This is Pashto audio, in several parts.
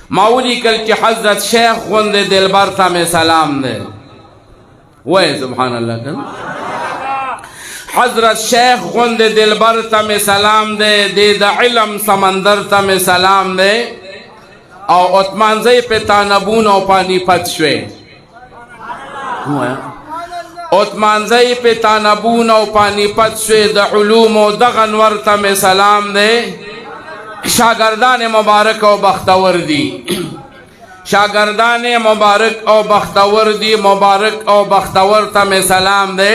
ماولی کل چی حضرت شیخ غند دلبر تا میں سلام دے وے سبحان اللہ کل حضرت شیخ غند دلبر تا میں سلام دے دے دا علم سمندر تا میں سلام دے او عثمان زی پہ تانبون او پانی پت شوے عثمان زی پہ تانبون او پانی پت شوے دا علوم و دغنور تا میں سلام دے شاگردان مبارک او بختور دی شاگردان مبارک او بختور دی مبارک او بختور تا میں سلام دے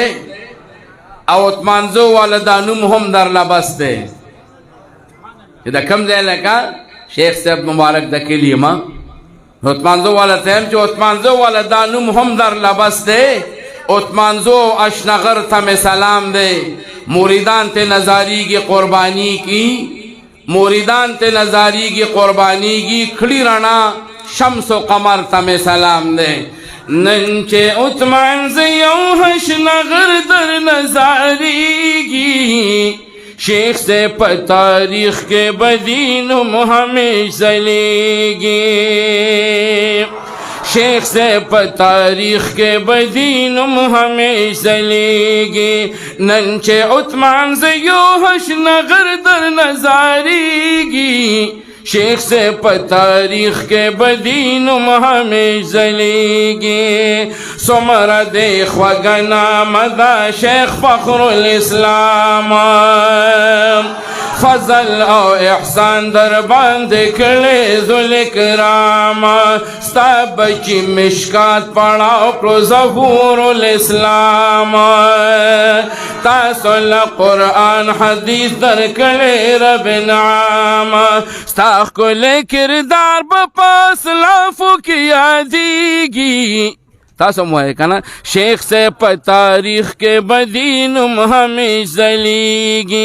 او عثمانزو والدانم هم در لبس دے دا کم دے لکا شیخ صاحب مبارک دا کلیما عثمانزو والدانم جو عثمانزو والدانم هم در لبس دے عثمانزو اشنغر تا میں سلام دے موریدان تے نظاری کی قربانی کی موریدان تے نظاری کی قربانی کی کھڑی رنا شمس و قمر تمہیں سلام دے ننچے عثمان زیو حشنغر در نظاری کی شیخ سے تاریخ کے بدینم ہمیشہ لے گی شیخ سے تاریخ کے بدینم ہمیشہ لے گی ننچے عثمان زیو حشنغر در نظاری کی شیخ سے تاریخ کے بدینم ہمیشہ لے گی سمر دیکھ وگنا مدا شیخ فخر الاسلام فضل او احسان در باند کلے ذل اکرام ستا بچی مشکات پڑھاو پرو ظہور الاسلام تاسول قرآن حدیث در کلے رب نعام ستا کل کردار بپاس لافو کیا دیگی تاسو موئے کنا شیخ سے تاریخ کے بدینم ہمیشہ لیگی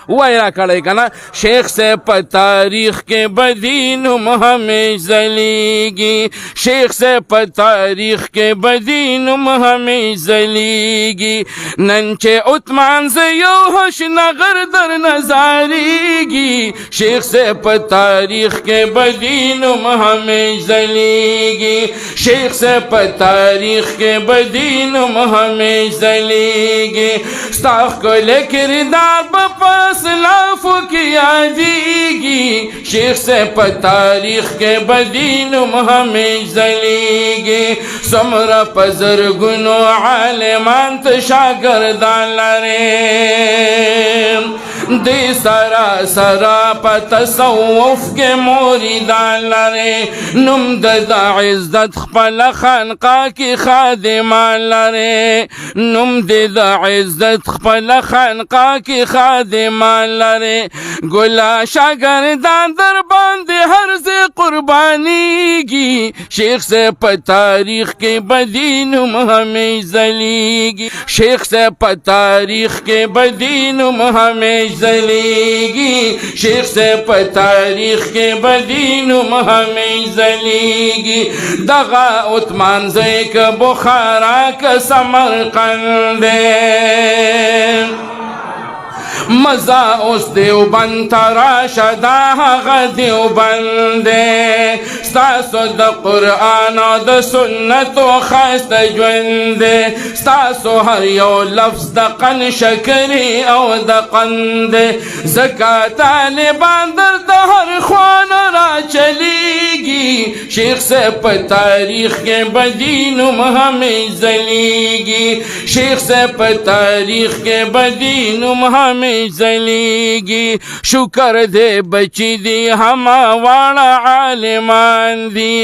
وائرہ کڑے کنا شیخ سے تاریخ کے بدینم ہمیشہ لیگی شیخ سے تاریخ کے بدینم ہمیشہ لیگی ننچے عثمان زیو حشنغر در نظاری گی شیخ سے تاریخ کے بدینم ہمیشہ لیگی شیخ سے تاریخ کے بدینم ہمیشہ لے گی ستاخ کو لے کردار بپاس لافو کیا دیگی شیخ سے تاریخ کے بدینم ہمیشہ لے گی سمرا پزرگنو عالمان تشاگردان لرے دی سرا سرا پا تصوف کے موریدان لرے نم دا عزت خپل خانقاہ کی خادمان لرے نم دا عزت خپل خانقاہ کی خادمان لرے گلا شاگردان در باند ہر سے قربانی کی شیخ سے تاریخ کے بدینم ہمیشہ لیگی شیخ سے تاریخ کے بدینم ہمیشہ لیگی شیخ سے تاریخ کے بدینم ہمیشہ لیگی دغا عثمان زیک بخارا کا سمرقند مزا اس دیوبند تراشا دا غا دیوبند ستاسو دا قرآن و دا سنت و خاست جوند ستاسو ہر یو لفظ دا قن شکری او دا قند زکا طالبان در دا ہر خوان را چلیگی شیخ سے تاریخ کے بدینم ہمیشہ لیگی شیخ سے تاریخ کے بدینم ہمیشہ لیگی شکر دے بچی دی ہما وانا عالمان دی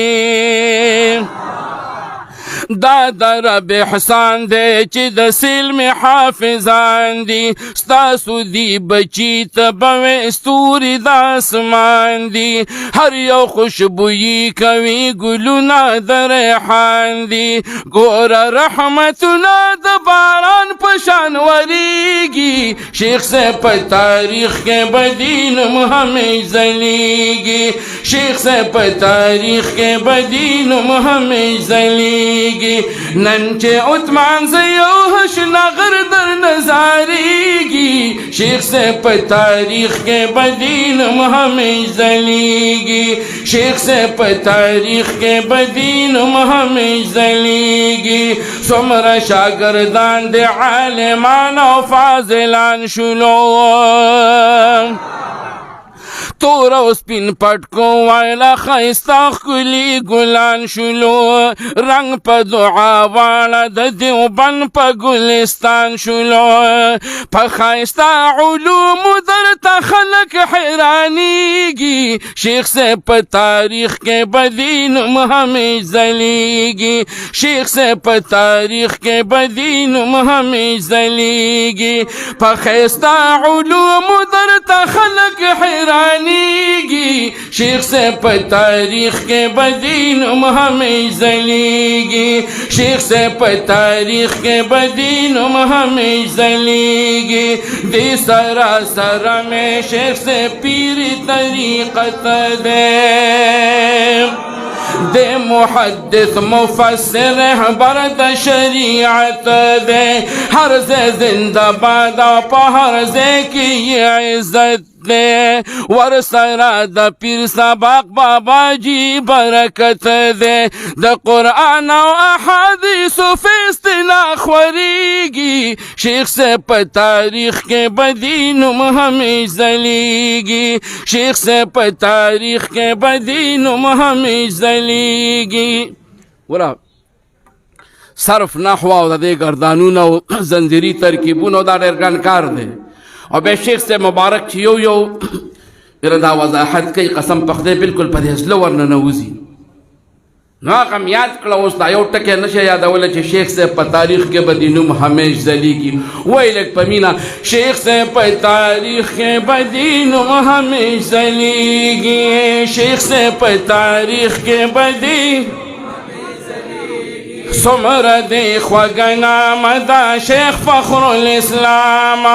دادا رب احسان دے چی دا سلم حافظان دی ستاسو دی بچی تبوے استوری دا اسمان دی ہر یو خوشبوئی کوي گلونا دا ریحان دی گورا رحمتنا دا باران پشان وریگی شیخ سے تاریخ کے بدینم ہمیشہ لیگی شیخ سے تاریخ کے بدینم ہمیشہ لیگی نن چې عثمان زیو حشنغر در نظاریږي شیخ سے په تاریخ کې بدین ہمیں ځلیږي شیخ سے په تاریخ کې بدین ہمیں ځلیږي څومره شاګردان د عالمان او فاضلان شلو تور او سپین پټکو وایلا ښایسته ښکلي ګلان شلو رنګ په دعا واړه د دیوبند په ګلستان شلو په ښایسته علومو درته خلک حیرانیږي شیخ صاحب په تاریخ کې بدی نوم همې ځلیږي شیخ صاحب په تاریخ کې بدی نوم همې ځلیږي په ښایسته علومو درته خلک حیرانیږي شیخ سے په تاریخ کې بدین ہمیں ځلیږي شیخ سے په تاریخ کې بدین ہمیں ځلیږي دې سرا سرا میں شیخ سے پیری طریقت دے دے محدث مفسر رہبر د شریعت دے ہر سے زندہ باد پا ہر سے کی یہ عزت دے ور سرا د پیر سبق بابا جی برکت دے د قرآن و احادیث فیستنا خوریگی شیخ سے په تاریخ کے بدینم ہمیں ځلیږي شیخ سے په تاریخ کے بدینم ہمیں ځلیږي ورا صرف نحو او د دې ګردانونه او زنجیري ترکیبونه دا ډېر ګران کار دی او به شیخ سے مبارک چې یو دا وضاحت کوي قسم په خدای بالکل په دې زړه ورنه نوځي نو هغه م یاد کړه اوس دا یو ټکی نشي یادولی چې شیخ صاحب په تاریخ کې به د نوم همیش ځلیږي وایي لږ په مینه شیخ صاحب په تاریخ کې به د نوم همیش ځلیږي شیخ صاحب په تاریخ کې به د څومره دی خوږه نامه دا شیخ فخر الاسلام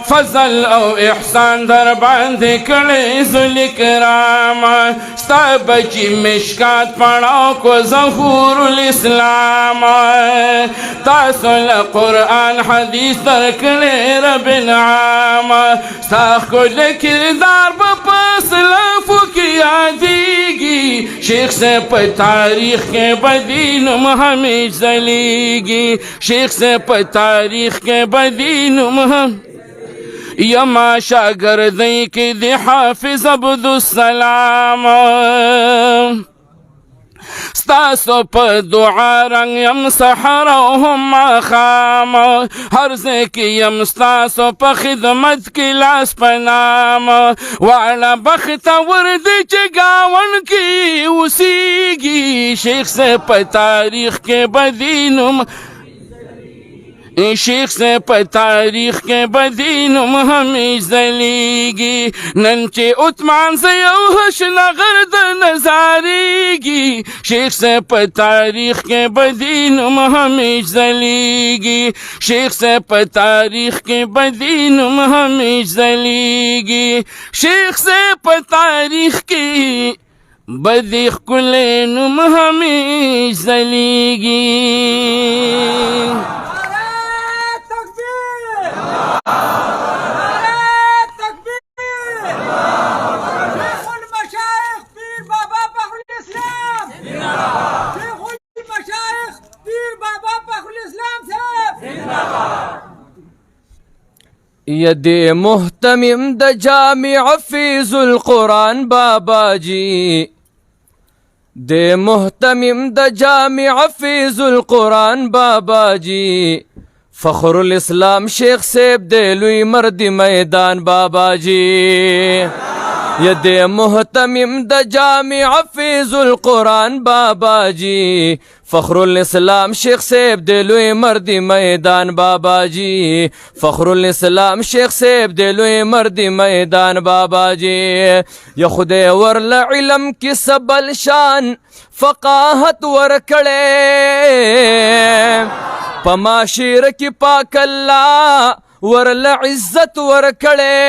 فضل او احسان در باندې کړی ذل کرام ستا بچی مشکات پړاو کو ظهور الاسلام تاسو له قرآن حدیث درکړی رب انعام ستا ښکلی کردار به په اسلافو کې یادیږي شیخ صاحب په تاریخ کې به د نوم همې ځلیږي شیخ صاحب په تاریخ کې به د نوم یما شاګردۍ کې د حافظ عبدالسلام ستاسو په دعا رنګ یم سحر او هم ماښام هر ځای کې یم ستاسو په خدمت کې لاس په نام واړه بختور دی چې ګاونډ کې اوسیږي شیخ صاحب په تاریخ کې به د نوم شیخ سے په تاریخ کې به د نوم همې ځلیږي نن چې عثمان زیو حشنغر در نظاریږي شیخ سے په تاریخ کې به د نوم همې ځلیږي شیخ سے په تاریخ کې به د نوم همې ځلیږي شیخ سے په تاریخ کې به د ښکلی نوم همې ځلیږي ید محتمم د جامع فیض القرآن بابا جی د محتمم د جامع فیض القرآن بابا جی فخر الاسلام شیخ صاحب د لوی مرد میدان بابا جی ید محتمم د جامع فیض القرآن بابا جی فخر الاسلام شیخ صاحب د لوی مرد میدان بابا جی فخر الاسلام شیخ صاحب د لوی مرد میدان بابا جی یا خدای ورل علم کی سبل شان فقاہت ورکڑے پماشیر کی پاک اللہ ورل عزت ورکړې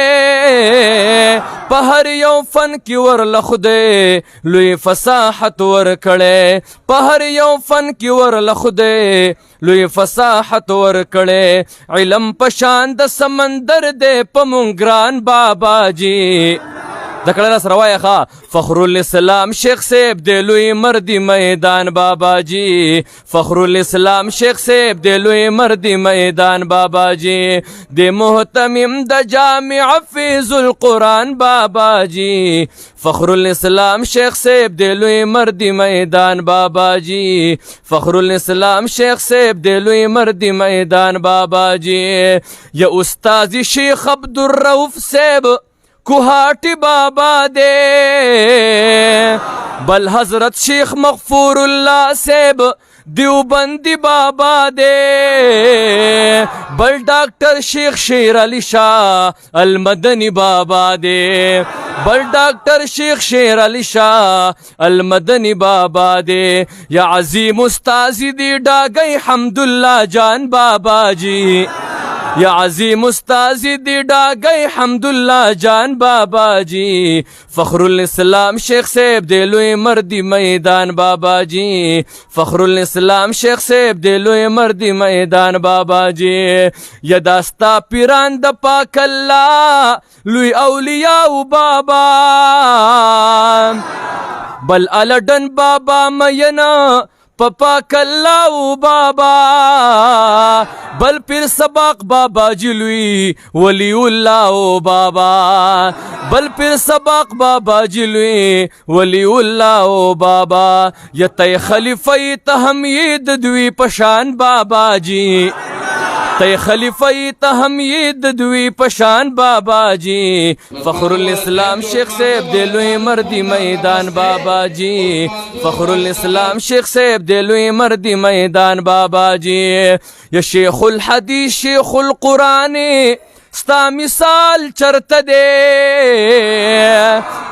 په هر یو فن کې ورل خدای لوی فصاحت ورکړې په هر یو فن کې ورل خدای لوی فصاحت ورکړې علم پشان د سمندر دې په مونږ ګران بابا جی دکړه سره وای ښا فخر الاسلام شیخ صاحب د لوی مردی میدان بابا جی فخر الاسلام شیخ صاحب د لوی مردی میدان بابا جی د محتمم د جامع فیض القرآن بابا جی فخر الاسلام شیخ صاحب د لوی مردی میدان بابا جی فخر الاسلام شیخ صاحب د لوی مردی میدان بابا جی یا استاد شیخ عبدالرؤف صاحب کوهاٹی بابا دے بل حضرت شیخ مغفور اللہ صاحب دیوبندی بابا دے بل ڈاکٹر شیخ شیر علی شاہ المدنی بابا دے بل ڈاکٹر شیخ شیر علی شاہ المدنی بابا دے یا عظیم استازی دی ڈاگئی حمداللہ جان بابا جی یا عظیم استازی دی ڈاگئی حمداللہ جان بابا جی فخر الاسلام شیخ صاحب دے لوی مردی میدان بابا جی فخر الاسلام شیخ صاحب دے لوی مردی میدان بابا جی یا داستا پیران د پاک اللہ لوی اولیاء بابا بل الڈن بابا مینا پاک اللہ بابا بل پیر سباق بابا جلوی ولی اللہ بابا بل پیر سباق بابا جلوی ولی اللہ بابا یا تی خلیفی تحمید دوی پشان بابا جی تی خلیفی تحمید دوی پشان بابا جی فخر الاسلام شیخ صاحب دے لوی مردی میدان بابا جی فخر الاسلام شیخ صاحب دے لوی مردی میدان بابا جی یا شیخ الحدیث شیخ القرآن ستا مثال چرت دے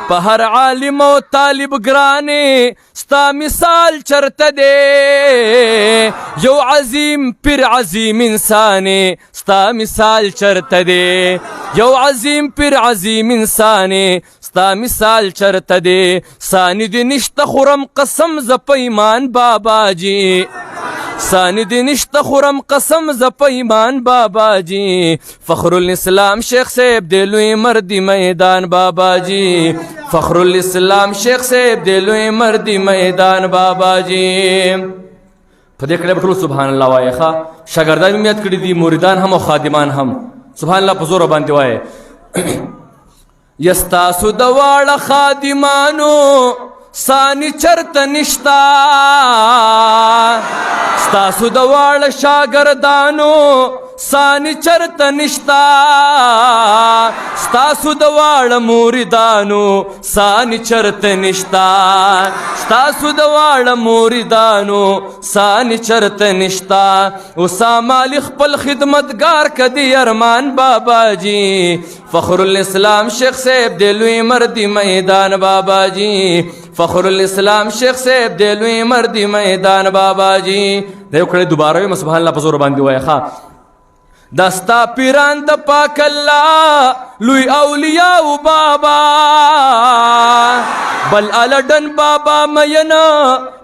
پہر عالم و طالب گرانے ستا مثال چرت دے یو عظیم پھر عظیم انسانے ستا مثال چرت دے یو عظیم پھر عظیم انسانے ستا مثال چرت دے ساند نشت خورم قسم ز پیمان بابا جی ساند نشت خورم قسم ز پیمان بابا جی فخر الاسلام شیخ صاحب دے لوی مردی میدان بابا جی فخر الاسلام شیخ صاحب دے لوی مردی میدان بابا جی پدې کړه بټول سبحان الله وای ښا شاګردان میات کړي دي مریدان هم او خادمان هم سبحان الله په زور باندې وای یستاسو دواړه خادمانو سانی چرت نشتا ستاسو دواړه شاګردانو سانی چرت نشتا ستاسو دواړه مریدانو سانی چرت نشتا ستاسو دواړه مریدانو سانی چرت نشتا اسامه علی خپل خدمتگار کدی ارمان بابا جی فخر الاسلام شیخ صاحب دے لوی مردی میدان بابا جی فخر الاسلام شیخ صاحب دے لوی مردی میدان بابا جی دیو کړه دوباره وي سبحان الله په زور باندې وای ښا دستا پیران د پاک الله لوی اولیاء بابا بل الډن بابا مینا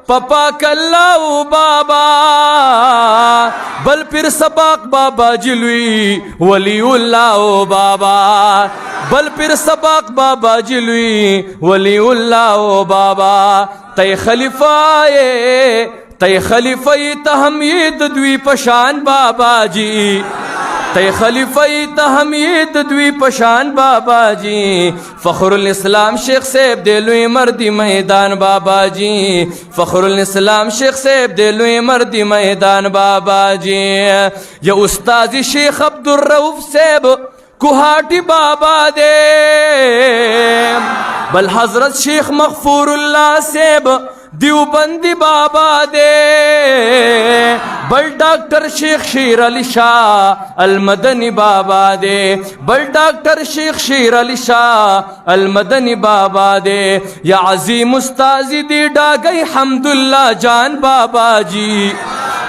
پاک الله بابا بل پیر سباق بابا جلوی ولی الله بابا بل پیر سباق بابا جلوی ولی الله بابا تی خلیفہ تحمید دوی پشان بابا جی تی خلیفہ تحمید دوی پشان بابا جی فخر الاسلام شیخ صاحب دے لوی مردی میدان بابا جی فخر الاسلام شیخ صاحب دے لوی مردی میدان بابا جی یا استاد شیخ عبدالرؤف صاحب کوهاٹی بابا دے بل حضرت شیخ مغفور اللہ صاحب دیوبندی بابا دے بل ڈاکٹر شیخ شیر علی شاہ المدنی بابا دے بل ڈاکٹر شیخ شیر علی شاہ المدنی بابا دے یا عظیم استازی دی ڈاگئی حمداللہ جان بابا جی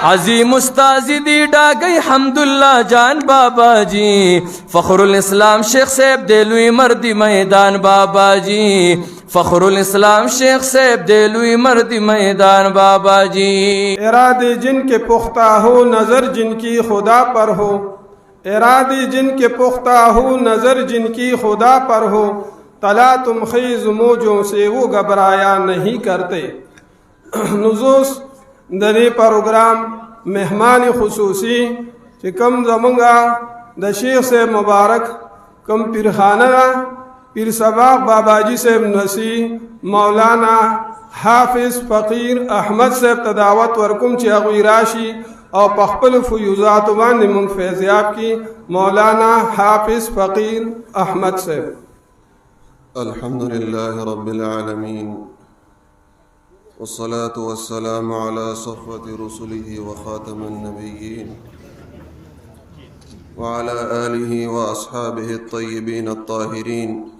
عظیم استازی دی ڈاگئی حمداللہ جان بابا جی فخر الاسلام شیخ صاحب دلوی مردی میدان بابا جی فخر الاسلام شیخ صاحب دلوی مردی میدان بابا جی ارادے جن کے پختہ ہو نظر جن کی خدا پر ہو ارادے جن کے پختہ ہو نظر جن کی خدا پر ہو تلا تم خیز موجوں سے وہ گھبرایا نہیں کرتے نزوس دری پروگرام مہمان خصوصی کہ کم زمنگا د شیخ سے مبارک کم پیر خانہ پیر سباق بابا جی سے نسی مولانا حافظ فقیر احمد سے تداوت ورکم چاغوی راشی اور پخپل فیوزات وان من فیضیاب کی مولانا حافظ فقیر احمد سے الحمد لله رب العالمين والصلاة والسلام على صفوة رسله وخاتم النبيين وعلى آله وأصحابه الطيبين الطاهرين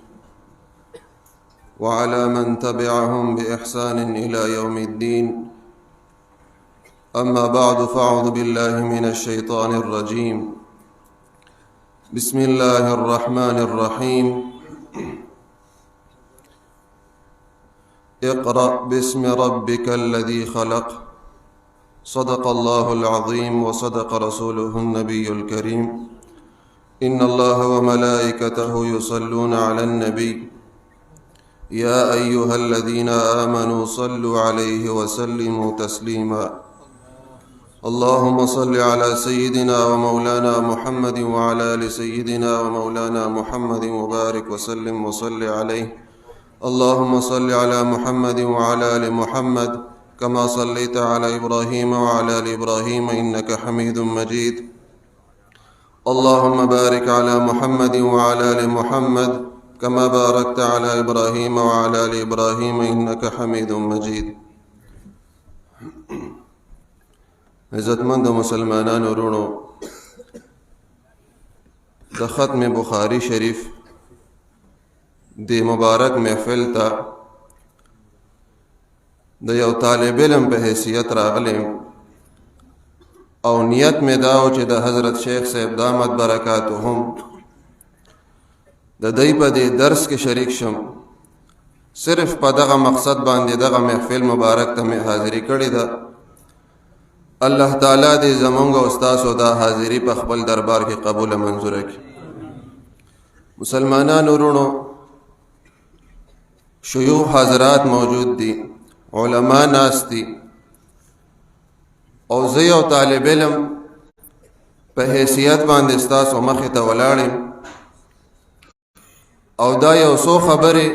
وعلى من تبعهم بإحسان إلى يوم الدين أما بعد فأعوذ بالله من الشيطان الرجيم بسم الله الرحمن الرحيم اقرأ باسم ربك الذي خلق صدق الله العظيم وصدق رسوله النبي الكريم إن الله وملائكته يصلون على النبي يا أيها الذين آمنوا صلوا عليه وسلموا تسليما اللهم صل على سيدنا ومولانا محمد وعلى آل سيدنا ومولانا محمد وبارك وسلم وصل عليه اللهم صل على محمد وعلى آل محمد كما صليت على إبراهيم وعلى آل إبراهيم إنك حميد مجيد اللهم بارك على محمد وعلى آل محمد كما باركت على إبراهيم وعلى آل إبراهيم إنك حميد مجيد عزتمند مسلمانان ورونو د ختم بخاری شریف دی مبارک محفل تا د یو طالب علم په حیثیت راغلم او نیت می داو چې د حضرت شیخ صاحب دامت برکاتهم د دای په دې درس کې شریک شم صرف په دغه مقصد باندې دغه محفل مبارک ته می حاضری کړی ده الله تعالی دې زمونږ استاد او دا حاضری په خپل دربار کې قبول منظور کړي مسلمانانو ورونو شیوخ حضرات موجود دی علماء ناس دی او زه یو طالب علم په حیثیت باندې ستاسو مخې ته ولاړم او دا یو څو خبرې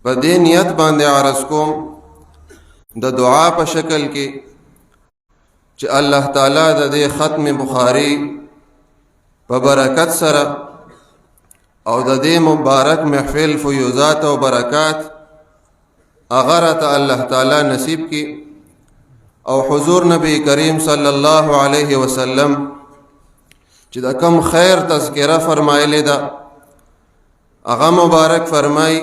په دې نیت باندې عرض کوم د دعا په شکل کې چې الله تعالی د دې ختم بخاری په برکت سره او د دې مبارک محفل فیوزات او برکات اغرت الله تعالی نصیب کی او حضور نبی کریم صلی الله علیه وسلم چې دا کم خیر تذکرہ فرمایلی دا اغا مبارک فرمای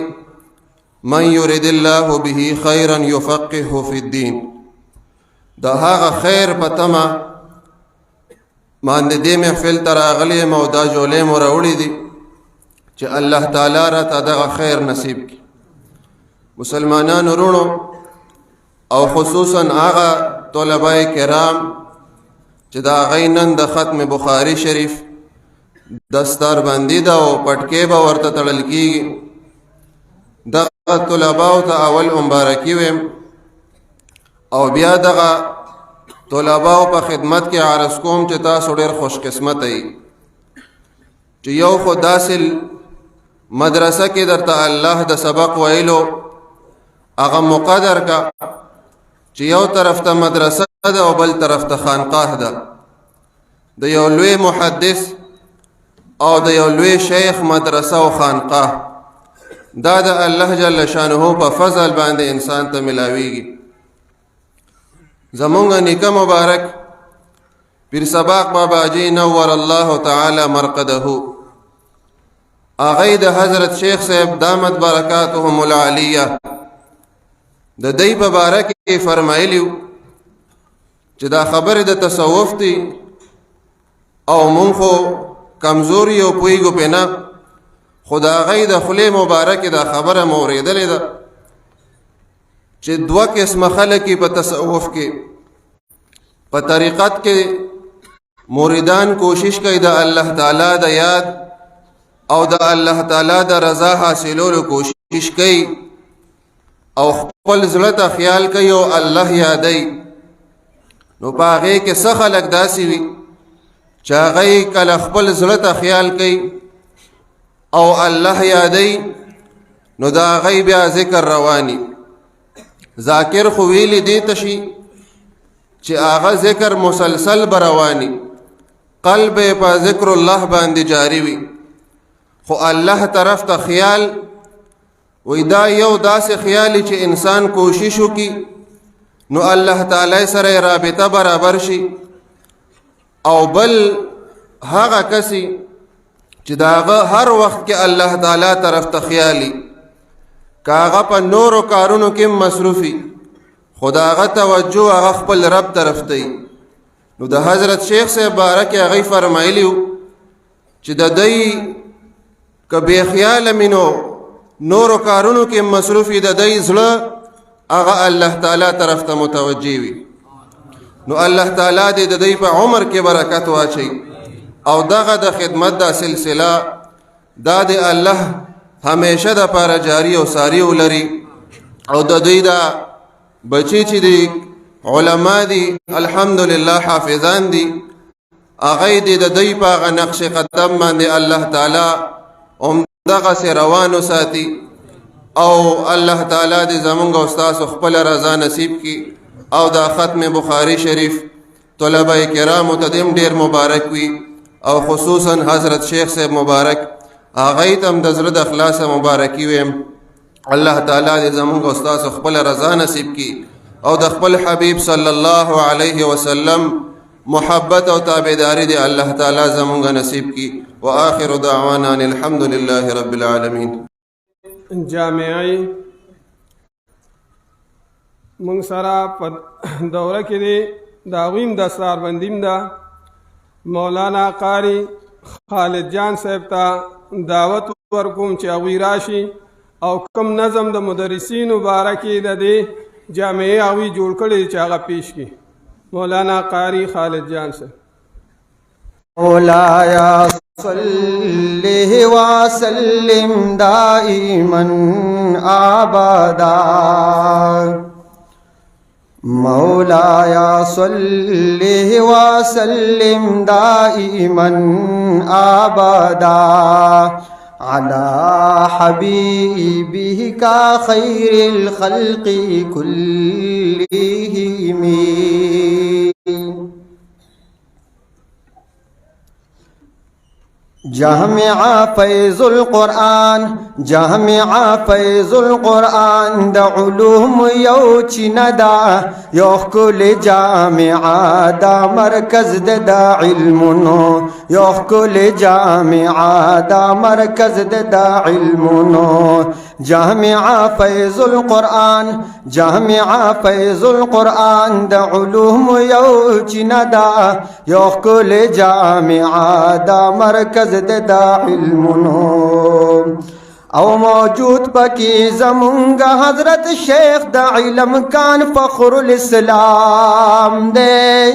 من یرید الله به خیرا یفقهه فی الدین دا هغه خیر پتما باندې دې محفل تر اغلی مو دا جولې مو راوړي دي چې الله تعالی را ته دغه خیر نصیب کی مسلمانان ورونو او خصوصا هغه طلباء کرام چې دا غینن د ختم بخاری شریف دستار بندی دا او پټکې به ورته تړل کیږي دغه طلباء ته اول مبارکي ویم او بیا دغه طلباء په خدمت کې عرض کوم چې تاسو ډېر خوش قسمت یې چې یو خو داسل مدرسه کې درته الله د سبق ویلو هغه مقدر کا چې یو طرف ته مدرسه ده او بل طرف ته خانقاه ده د یو لوی محدث او د یو لوی شیخ مدرسه او خانقاه دا د الله جل شانه په فضل باندې انسان ته ملاویږي زمونږ نیکه مبارک پیر سباق بابا جی نور الله تعالی مرقده آغای د حضرت شیخ صاحب دامت برکاتهم العالیه د دې په باره کې فرمایلیو چې دا خبره د تصوف دی او مونږ خو کمزوري او پوهېږو پې نه، خو د هغوی د خولې مبارکې دا خبره مو اورېدلې ده چې دوه قسمه خلک په تصوف کې، په طریقت کې مریدان کوشش کوي د الله تعالی د یاد او د الله تعالی د رضا حاصلولو کوشش کوي او خپل زړه ته خیال کوي او الله یادوي. نو په هغې کې څه خلک داسې وي چې هغوی کله خپل زړه ته خیال کوي او الله یادوي، نو د هغوی بیا ذکر رواني. ذاکر خو ویلی دی ته شي چې هغه ذکر مسلسل به رواني، قلب یې په ذکر الله باندې جاری وي، خو الله طرف ته خیال وی دا یو داسې خیالي چې انسان کوشش وکړي نو الله تعالی سره رابطه برابر شي. او بل هغه کسی چې د هغه هر وخت کې الله تعالی طرف ته خیالي، که هغه په نورو کارونو کې مصروفي، خو د هغه توجه هغه خپل رب طرف ته وي. نو د حضرت شیخ صاحب باره کې هغوی فرمایلي وو چې د دوی که بې خیاله مي نو نورو کارونو کې مصروفي، د دوی زړه هغه الله تعالی طرف ته متوجه وي. نو الله تعالی دې د دوی په عمر کې برکت واچوي او دغه د خدمت دا سلسله دا د الله همیشه د پاره جاری او ساری ولري. او د دوی دا بچی چې دی علما دي الحمدلله حافظان دي، هغوی دې د دوی په هغه نقش قدم باندې الله تعالی دغسې روان وساتي او الله تعالی دې زمونږ او ستاسو خپله رضا نصیب کړي او دا ختم بخاري شریف طلبه کرامو ته دې ډېر مبارک وي او خصوصا حضرت شیخ صاحب مبارک، هغوی ته هم د زړه د خلاصه مبارکي ویم. الله تعالی دې زمونږ او ستاسو خپله رضا نصیب کړي او د خپل حبیب صلی الله علیه وسلم محبت او تابعداري دې الله تعالی زمونږ نصیب کړي. وآخر دعوانا ان الحمد لله رب العالمین. جامعی مونږ سره په دوره کې دی د هغوی هم دستاربندي ده. مولانا قاری خالد جان صاحب ته دعوت ورکوم چې هغوی راشي او کوم نظم د مدرسینو باره کې د دې جامعې هغوی جوړ کړی چې هغه پیش کړي. مولانا قاری خالد جان صاحب. مولایا صلی وسلم دائما ابدا، مولایا صلی وسلم دائما ابدا على حبيبك خير الخلق كلهم. جامع فیض القرآن، جامع فیض القرآن د علوم یو چندا یو کل جامع دا مرکز د علمونو، یو کل جامع دا مرکز د علمونو. جامع فیض القرآن، جامع فیض القرآن د علوم یو چندا یو کل جامع دا مرکز د علمونو. او موجود پکی زمونگا حضرت شیخ دا علم کان فخر الاسلام دے،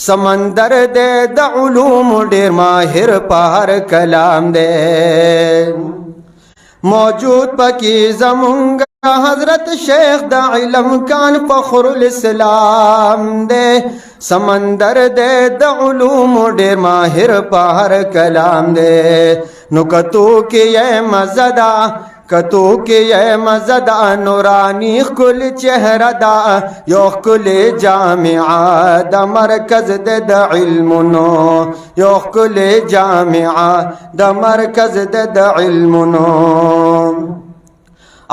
سمندر دے دا علوم ډیر ماہر پار کلام دے. موجود پکی زمونگا حضرت شیخ دا علم کان فخر الاسلام دے، سمندر دے دا علوم ډیر ماہر پار کلام دے. نو کتو کی یہ مزدا، کتو کی یہ مزدا نورانی کل چہرہ دا یو کل جامعہ دا مرکز دا علمونو، یو کل جامعہ دا مرکز دا علمونو.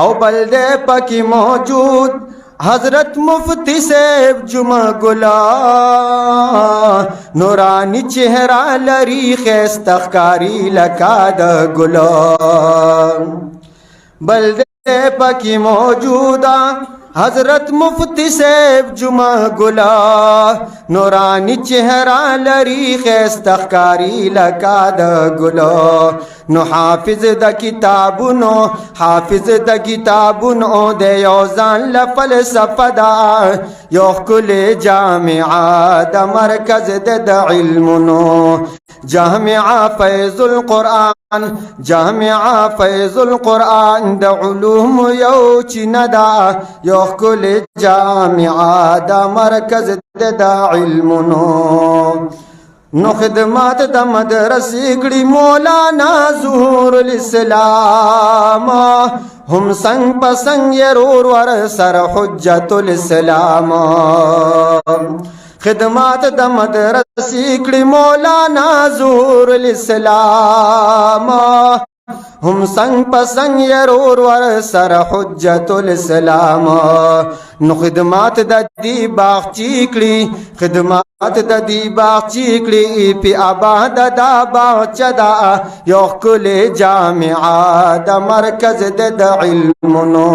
او بلدے پکی موجود حضرت مفتی صاحب جمعہ گلا، نورانی چہرہ لری خیستخکاری لکا دا گلا. بلدے پکی موجودا حضرت مفتی صاحب جمعہ گلا نورانی چہرہ لری خیستخکاری لکا دا گلا نو حافظ دا کتابونو حافظ دا کتابونو دے یوزان لفلسفہ دا یو کل جامعہ دا مرکز دا علمونو جامعہ فیض القرآن جامعہ فیض القرآن دا علوم یو چندا یو کل جامعہ دا مرکز دا علمونو نو خدمات دا مدرسی کڑی مولانا ظہور الاسلام ہم سنگ پسنگ یرور ور سر حجت الاسلام خدمات دا مدرسی کڑی مولانا ظہور الاسلام ہم سنگ پسنگ یرور ور سر حجت الاسلام نو خدمات دا دی باغ چیکڑی خدمات دا دی باغ چیکڑی پی آباد دا باغ چدا یو کل جامعہ دا مرکز دا علمونو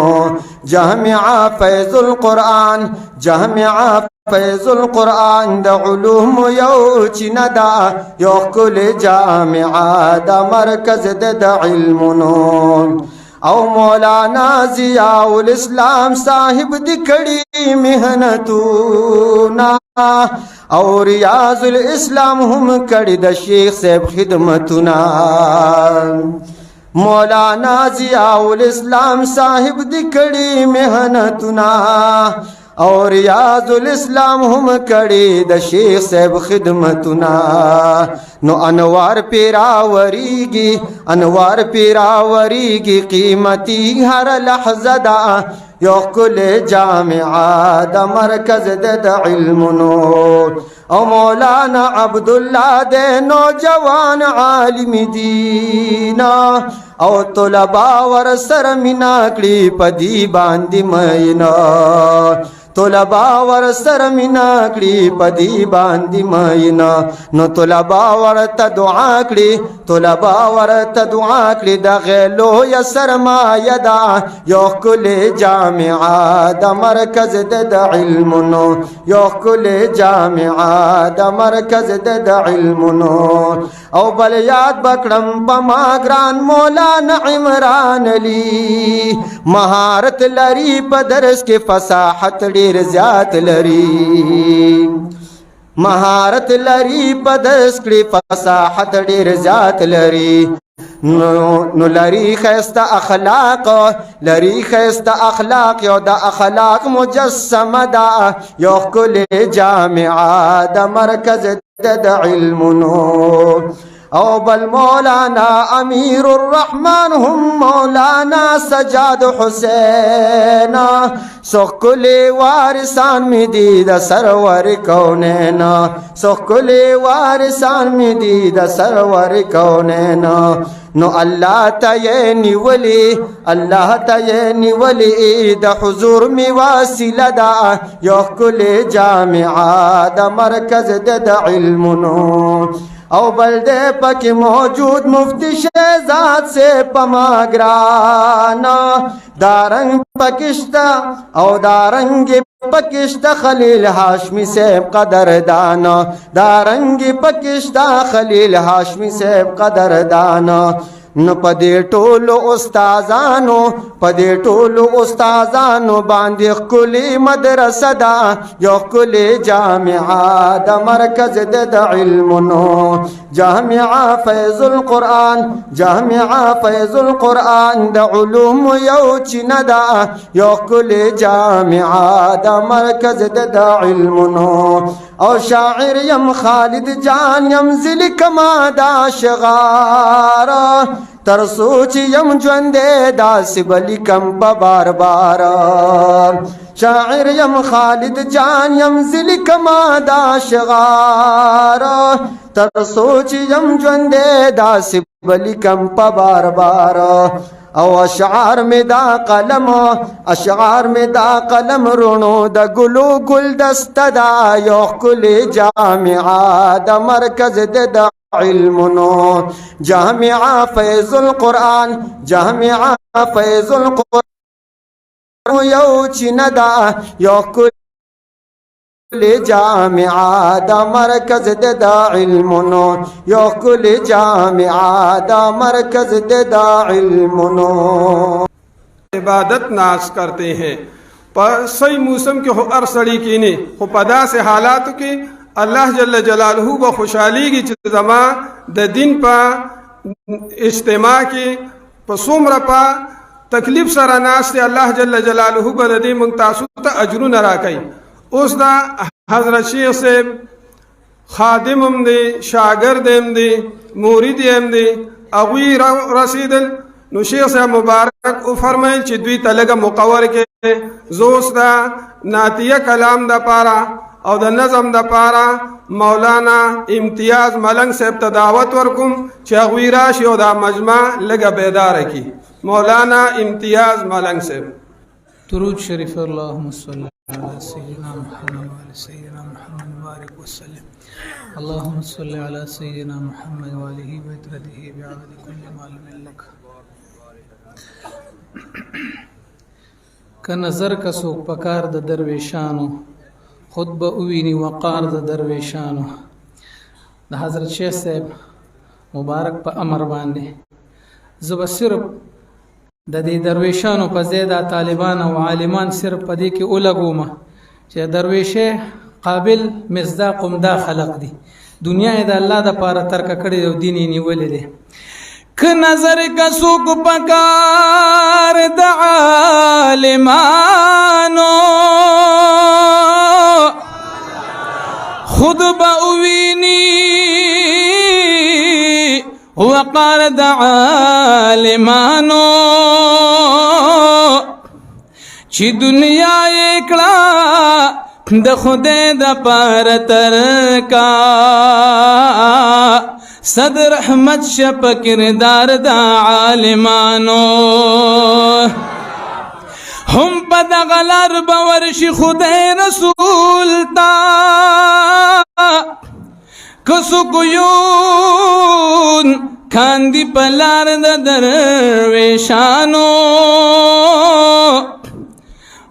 جامعہ فیض القرآن جامعہ فیض القرآن دا علوم یو چندا یو کل جامعہ دا مرکز دا علمونو او مولانا ضیاء الاسلام صاحب دکڑی محنتونا او ریاض الاسلام ہم کڑی دا شیخ صاحب خدمتنا مولانا ضیاء الاسلام صاحب دکڑی محنتنا اور ریاض الاسلام ہم کڑی دا شیخ صاحب خدمتنا نو انوار پیراوریگی انوار پیراوریگی قیمتی ہر لحظہ دا یو کل جامعہ دا مرکز دا علمونو او مولانا عبداللہ دے نوجوان عالم دینا او طلباء ور سر مناکڑی پدی باندی مینا طلباء ور سر مناکڑی پدی باندی مینا نو طلباء ور تدعا کڑی طلباء ور تدعا کڑی دا غیلو یا سرمایہ دا یو کل جامعہ دا مرکز دا علمونو یو کل جامعہ دا مرکز دا علمونو او بل یاد بکڑم پما گران مولانا عمران علی مہارت لری پدرس کے فصاحت ډیر زیات لری مہارت لری پدرس کی فصاحت ډیر زیات لری نو لری خیست اخلاق لری خیست اخلاق یو دا اخلاق مجسم دا یو کل جامعہ دا مرکز دا علمونو او بل مولانا امیر الرحمن ہم مولانا سجاد حسین سکل وارثان میں دید سرور کونین سکل وارثان میں دید سرور کونین نو اللہ تیینی ولی اللہ تیینی ولی دا حضور می واصل دا یو کل جامعہ دا مرکز دا علمونو او بلدے پک موجود مفتی شہزاد سے پماگرانا دارنگ پکشتا او دارنگ پکشتا خلیل ہاشمی سے قدردانا دارنگ پکشتا خلیل ہاشمی سے قدردانا نو پدے ٹولو استازانو پدے ٹولو استازانو باندی کلی مدرسہ دا یو کلی جامعہ دا مرکز دا علمونو جامعہ فیض القرآن جامعہ فیض القرآن دا علوم یو چندا یو کلی جامعہ دا مرکز دا علمونو او شاعر یم خالد جان یم ذل کما دا شغارا تر سوچ یم جوندے دا سبلی کم پا بار بار شاعر یم خالد جان یم ذل کما دا شغارا تر سوچ یم جوندے دا سبلی کم پا بار بار او اشعار میں دا قلم اشعار میں دا قلم رونو دا گلو گل دست دا یو کل جامعہ دا مرکز دا علمونو جامعہ فیض القرآن جامعہ فیض القرآن یو چیندا یو کل جامعہ دا مرکز دے دا علمونو یو کل جامعہ دا مرکز دے دا علمونو عبادت ناز کرتے ہیں پر صحیح موسم کے ہو ارسڑی کی نے ہو پدا سے حالات کے اللہ جل جلالہ و خوشحالی کی چزما د دن پا اجتماع کی پسومر پا تکلیف سر ناس سے اللہ جل جلالہ بددی منتاسو تا اجرون راکئی اس دا حضرت شیخ سے خادم ام دے شاگرد ام دے مورید ام دے اغوی رسیدل نو شیخ صاحب مبارک او فرمائل چی دوی تلگا مقور کے زوس دا ناتیہ کلام دا پارا او دا نظم دا پارا مولانا امتیاز ملنگ صاحب تا دعوت ورکم چی اغوی راشی او دا مجمع لگا بیدار کی مولانا امتیاز ملنگ صاحب درود شریف اللهم صل على سيدنا محمد وعلى سيدنا محمد وبارك وسلم اللهم صل على سيدنا محمد وآله وترته بعدد كل معلوم لك که نظر کا سوک پکار د درویشانو خود به اوینی وقار د درویشانو د حضرت شیخ صاحب مبارک په امر باندې زب صرف د دې درویشانو په زیاده طالبان او عالمان صرف په دې کې ولګوم چې درویشه قابل مصداق دا خلق دي دنیا د الله د پاره ترک کړي او دین یې نیولې دي که نظر کا سوک پکار د عالمانو خود با اوینی وقار د عالمانو چی دنیا اکڑا د خدای د پار ترکا صد رحمت شپ کردار دا عالمانو ہم پا دا غلار باورش خدای رسول تا کسو کیون کاندی پلار دا درویشانو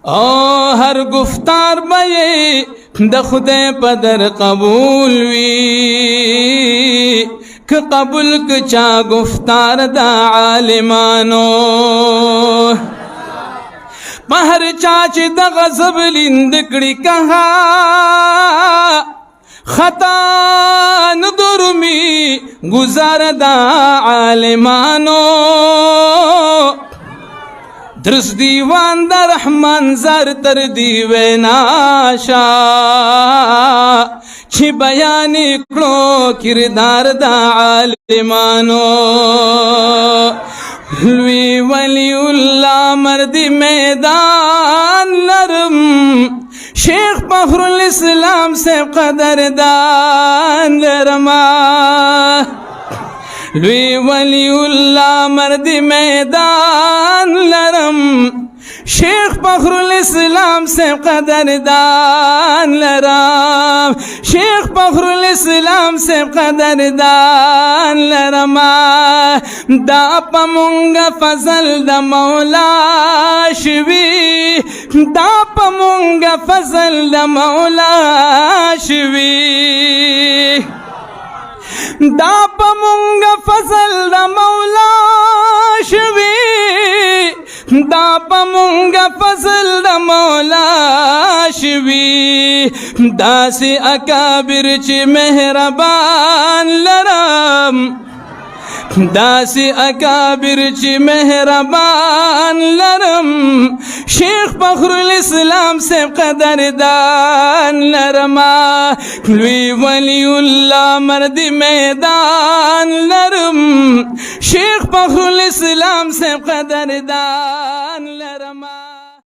او ہر گفتار بے د خدای پدر قبول وی که قبول کچا گفتار دا عالمانو پہر چاچ دا غضب لندکڑی کہا خطا ندرمی گزار دا عالمانو درس دیوان دا رحمان زار تر دیویناشا چی بیانی کلو کردار دا عالمانو لوی ولی اللہ مرد میدان لرم شیخ فخر الاسلام سے قدردان لرما لوی ولی اللہ مرد میدان لرم شیخ فخر الاسلام سے قدردان لرم شیخ فخر الاسلام سے قدردان لرما دا پا مونگا فضل دا مولا شوی دا پا مونگا فضل دا مولا شوی دا پا مونگا فضل دا مولا شوی دا پا مونگا فضل دا مولا شوی دا سی اکابر چی مہربان لرم دا سی اکابر چی مہربان لرم شیخ فخر الاسلام سے قدردان لرما لوی ولی اللہ مرد میدان لرم شیخ فخر الاسلام سے قدردان لرما